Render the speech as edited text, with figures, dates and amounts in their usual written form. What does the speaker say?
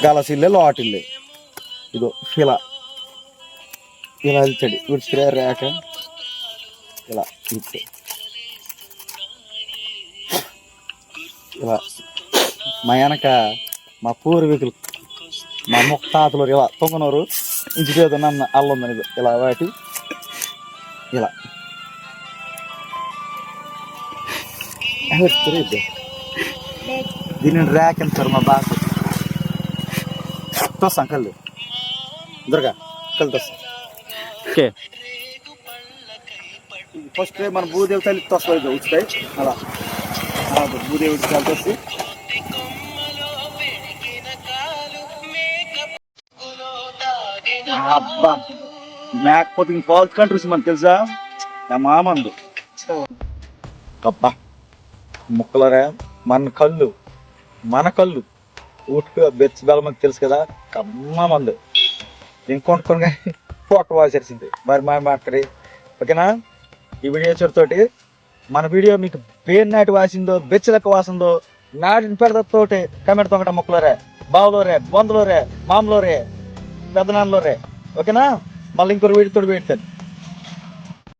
గలసిల్లే లోటిల్లే ఇదో ఇలా ఇలా వెళ్తాడు ఉడిచిరే రేక ఇలా ఇస్తే ఇలా మా వెనక మా పూర్వీకులు మా ముక్తాతలు ఇలా తొంగనూరు ఇంటికేదో నన్ను అల్లుందని ఇలా వాటి ఇలా దీనిని ర్యాక్ అంటారు మా బాగా తోస్తాం కళ్ళు దుర్గా కళ్ళు తోస్తాం ఓకే ఫస్ట్ మన భూదేవి తల్లి తోస్తాయి ఉచితాయి అలా భూదేవి ఉచితాలు తోసి అబ్బా మేకపోతే ఇంక ఫాల్స్ కంట్రీస్ మనకు తెలుసా నా మామందు అబ్బా ముక్కలరా మన కళ్ళు ఊటుకు బెచ్చి బెల్ల మనకు తెలుసు కదా కమ్మ మందు ఇంకొంటుకొని ఫోటో వాసేసింది మరి మా మాట్లాడి ఓకేనా ఈ వీడియో చూడతోటి మన వీడియో మీకు పేరు నాటి వాసిందో బెచ్చలెక్క వాసిందో నాటిని పెడతతోటి కమెంట్ తొంగట ముక్కలోరే బావులోరే బొందలోరే మామలోరే పెద్దనాన్నలోరే ఓకేనా మళ్ళీ ఇంకొక వీడితో పెడతాను